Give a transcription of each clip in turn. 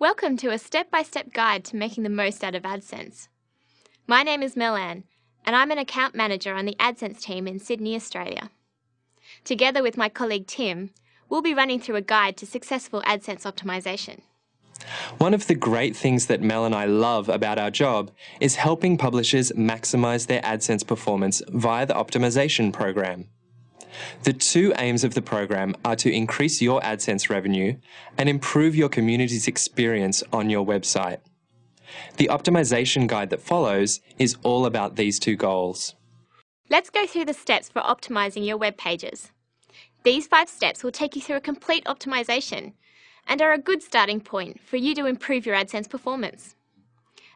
Welcome to a step-by-step guide to making the most out of AdSense. My name is Mel-Ann, and I'm an account manager on the AdSense team in Sydney, Australia. Together with my colleague Tim, we'll be running through a guide to successful AdSense optimization. One of the great things that Mel and I love about our job is helping publishers maximize their AdSense performance via the optimization program. The two aims of the program are to increase your AdSense revenue and improve your community's experience on your website. The optimization guide that follows is all about these two goals. Let's go through the steps for optimizing your web pages. These 5 steps will take you through a complete optimization and are a good starting point for you to improve your AdSense performance.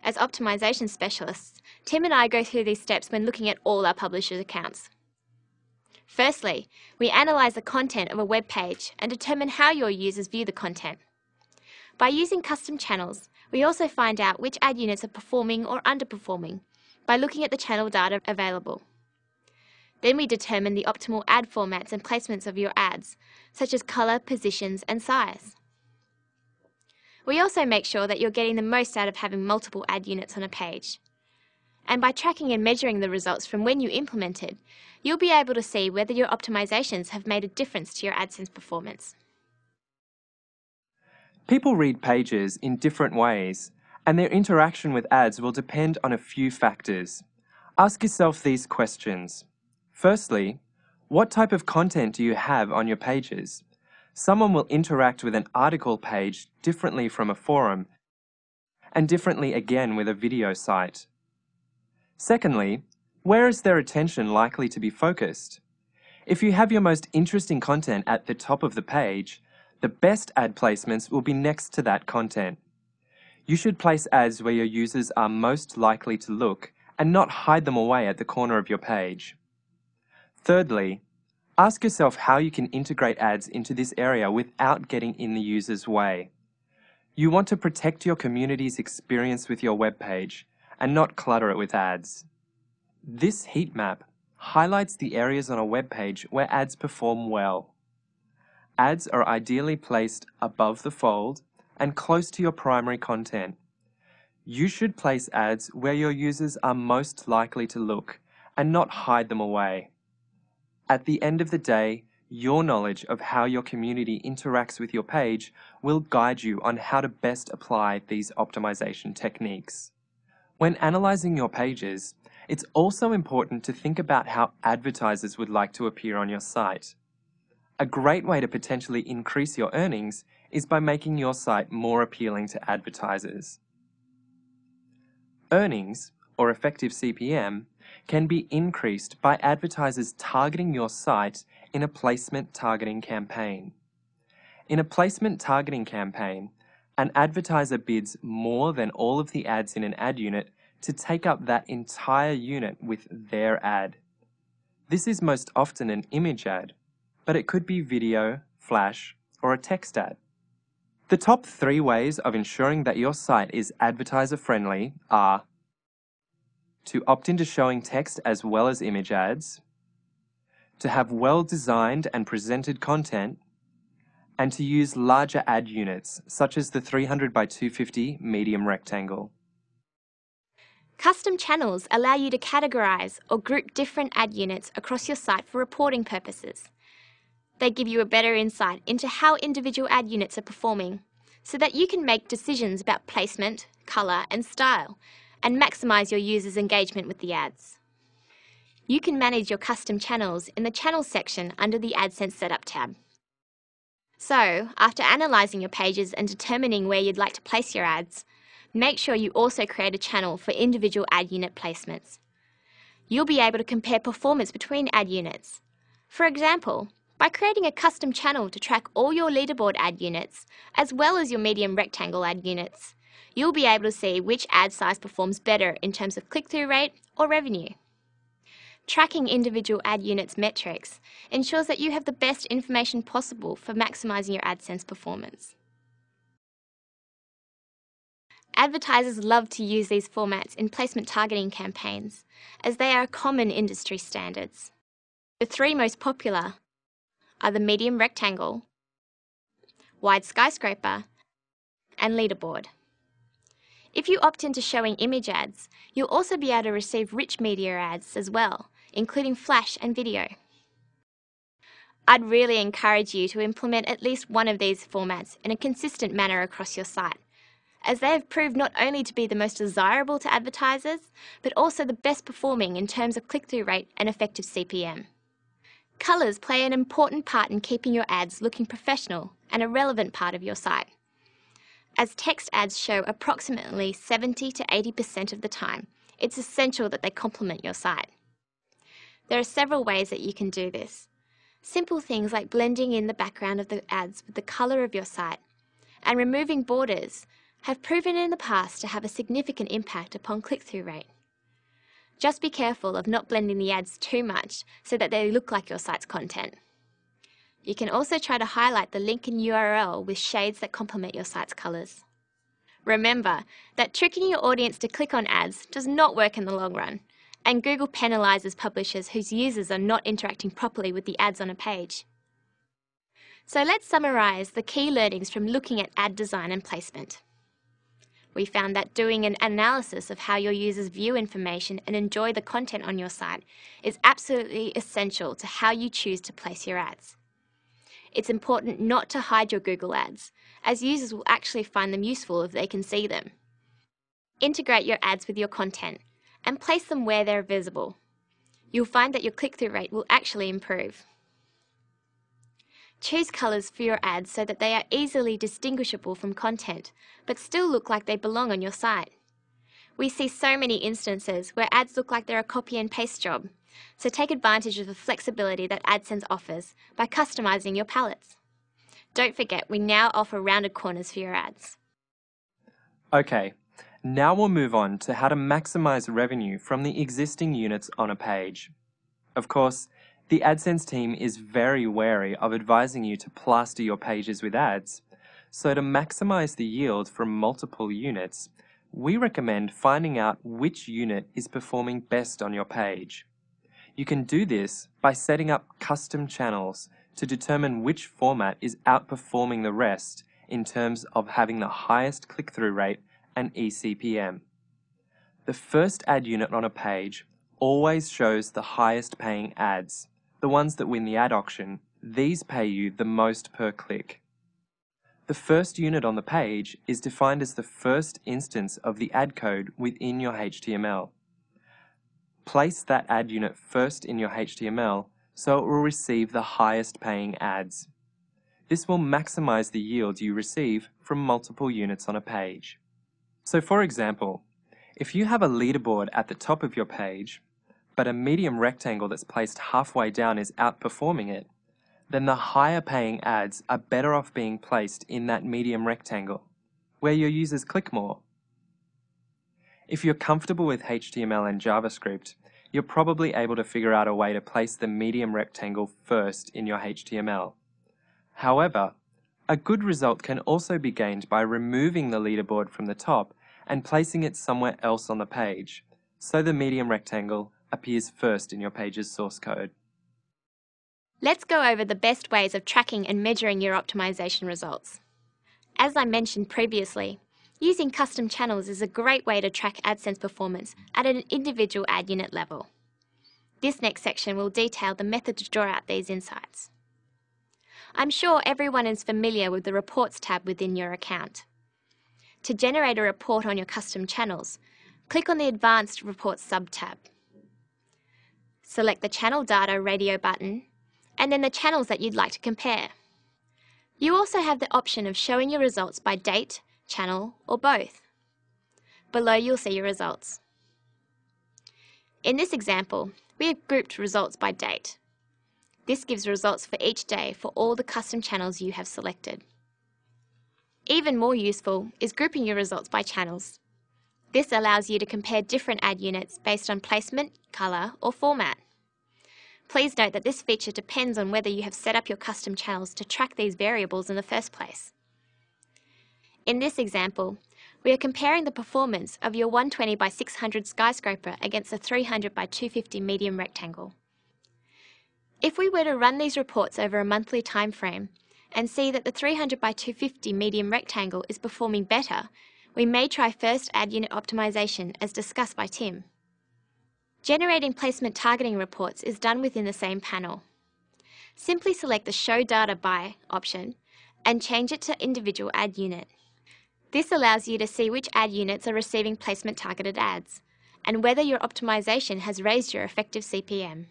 As optimization specialists, Tim and I go through these steps when looking at all our publishers' accounts. Firstly, we analyse the content of a web page and determine how your users view the content. By using custom channels, we also find out which ad units are performing or underperforming by looking at the channel data available. Then we determine the optimal ad formats and placements of your ads, such as colour, positions and size. We also make sure that you're getting the most out of having multiple ad units on a page. And by tracking and measuring the results from when you implemented, you'll be able to see whether your optimizations have made a difference to your AdSense performance. People read pages in different ways, and their interaction with ads will depend on a few factors. Ask yourself these questions. Firstly, what type of content do you have on your pages? Someone will interact with an article page differently from a forum, and differently again with a video site. Secondly, where is their attention likely to be focused? If you have your most interesting content at the top of the page, the best ad placements will be next to that content. You should place ads where your users are most likely to look and not hide them away at the corner of your page. Thirdly, ask yourself how you can integrate ads into this area without getting in the user's way. You want to protect your community's experience with your web page and not clutter it with ads. This heat map highlights the areas on a web page where ads perform well. Ads are ideally placed above the fold and close to your primary content. You should place ads where your users are most likely to look and not hide them away. At the end of the day, your knowledge of how your community interacts with your page will guide you on how to best apply these optimization techniques. When analyzing your pages, it's also important to think about how advertisers would like to appear on your site. A great way to potentially increase your earnings is by making your site more appealing to advertisers. Earnings, or effective CPM, can be increased by advertisers targeting your site in a placement targeting campaign. In a placement targeting campaign, an advertiser bids more than all of the ads in an ad unit to take up that entire unit with their ad. This is most often an image ad, but it could be video, flash, or a text ad. The top 3 ways of ensuring that your site is advertiser-friendly are to opt into showing text as well as image ads, to have well-designed and presented content, and to use larger ad units, such as the 300 by 250 medium rectangle. Custom channels allow you to categorize or group different ad units across your site for reporting purposes. They give you a better insight into how individual ad units are performing, so that you can make decisions about placement, color, and style, and maximize your users' engagement with the ads. You can manage your custom channels in the Channels section under the AdSense Setup tab. So, after analyzing your pages and determining where you'd like to place your ads, make sure you also create a channel for individual ad unit placements. You'll be able to compare performance between ad units. For example, by creating a custom channel to track all your leaderboard ad units, as well as your medium rectangle ad units, you'll be able to see which ad size performs better in terms of click-through rate or revenue. Tracking individual ad units metrics ensures that you have the best information possible for maximizing your AdSense performance. Advertisers love to use these formats in placement targeting campaigns, as they are common industry standards. The 3 most popular are the medium rectangle, wide skyscraper, and leaderboard. If you opt into showing image ads, you'll also be able to receive rich media ads as well, including flash and video. I'd really encourage you to implement at least one of these formats in a consistent manner across your site, as they have proved not only to be the most desirable to advertisers, but also the best performing in terms of click-through rate and effective CPM. Colours play an important part in keeping your ads looking professional and a relevant part of your site, as text ads show approximately 70 to 80% of the time. It's essential that they complement your site. There are several ways that you can do this. Simple things like blending in the background of the ads with the colour of your site and removing borders have proven in the past to have a significant impact upon click-through rate. Just be careful of not blending the ads too much so that they look like your site's content. You can also try to highlight the link and URL with shades that complement your site's colours. Remember that tricking your audience to click on ads does not work in the long run, and Google penalises publishers whose users are not interacting properly with the ads on a page. So let's summarise the key learnings from looking at ad design and placement. We found that doing an analysis of how your users view information and enjoy the content on your site is absolutely essential to how you choose to place your ads. It's important not to hide your Google ads, as users will actually find them useful if they can see them. Integrate your ads with your content and place them where they're visible. You'll find that your click-through rate will actually improve. Choose colours for your ads so that they are easily distinguishable from content, but still look like they belong on your site. We see so many instances where ads look like they're a copy and paste job, so take advantage of the flexibility that AdSense offers by customising your palettes. Don't forget, we now offer rounded corners for your ads. Okay, now we'll move on to how to maximize revenue from the existing units on a page. Of course, the AdSense team is very wary of advising you to plaster your pages with ads, so to maximize the yield from multiple units, we recommend finding out which unit is performing best on your page. You can do this by setting up custom channels to determine which format is outperforming the rest in terms of having the highest click-through rate and eCPM. The first ad unit on a page always shows the highest paying ads, the ones that win the ad auction. These pay you the most per click. The first unit on the page is defined as the first instance of the ad code within your HTML. Place that ad unit first in your HTML so it will receive the highest paying ads. This will maximize the yield you receive from multiple units on a page. So for example, if you have a leaderboard at the top of your page, but a medium rectangle that's placed halfway down is outperforming it, then the higher paying ads are better off being placed in that medium rectangle, where your users click more. If you're comfortable with HTML and JavaScript, you're probably able to figure out a way to place the medium rectangle first in your HTML. However, a good result can also be gained by removing the leaderboard from the top and placing it somewhere else on the page, so the medium rectangle appears first in your page's source code. Let's go over the best ways of tracking and measuring your optimization results. As I mentioned previously, using custom channels is a great way to track AdSense performance at an individual ad unit level. This next section will detail the method to draw out these insights. I'm sure everyone is familiar with the Reports tab within your account. To generate a report on your custom channels, click on the Advanced Reports sub-tab. Select the Channel Data radio button, and then the channels that you'd like to compare. You also have the option of showing your results by date, channel, or both. Below you'll see your results. In this example, we have grouped results by date. This gives results for each day for all the custom channels you have selected. Even more useful is grouping your results by channels. This allows you to compare different ad units based on placement, colour, or format. Please note that this feature depends on whether you have set up your custom channels to track these variables in the first place. In this example, we are comparing the performance of your 120 by 600 skyscraper against a 300 by 250 medium rectangle. If we were to run these reports over a monthly time frame and see that the 300 by 250 medium rectangle is performing better, we may try first ad unit optimization as discussed by Tim. Generating placement targeting reports is done within the same panel. Simply select the Show Data By option and change it to individual ad unit. This allows you to see which ad units are receiving placement targeted ads and whether your optimization has raised your effective CPM.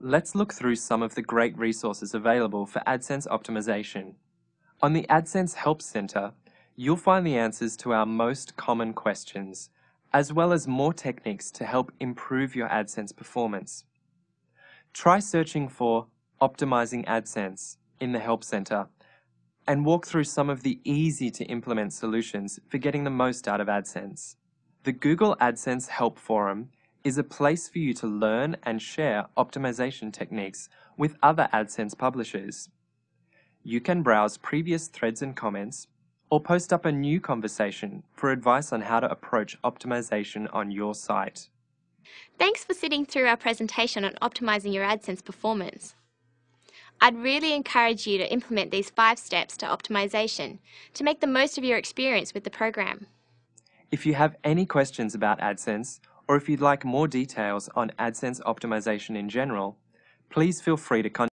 Let's look through some of the great resources available for AdSense optimization. On the AdSense Help Center, you'll find the answers to our most common questions, as well as more techniques to help improve your AdSense performance. Try searching for Optimizing AdSense in the Help Center and walk through some of the easy-to-implement solutions for getting the most out of AdSense. The Google AdSense Help Forum is a place for you to learn and share optimization techniques with other AdSense publishers. You can browse previous threads and comments, or post up a new conversation for advice on how to approach optimization on your site. Thanks for sitting through our presentation on optimizing your AdSense performance. I'd really encourage you to implement these 5 steps to optimization to make the most of your experience with the program. If you have any questions about AdSense, or if you'd like more details on AdSense optimization in general, please feel free to contact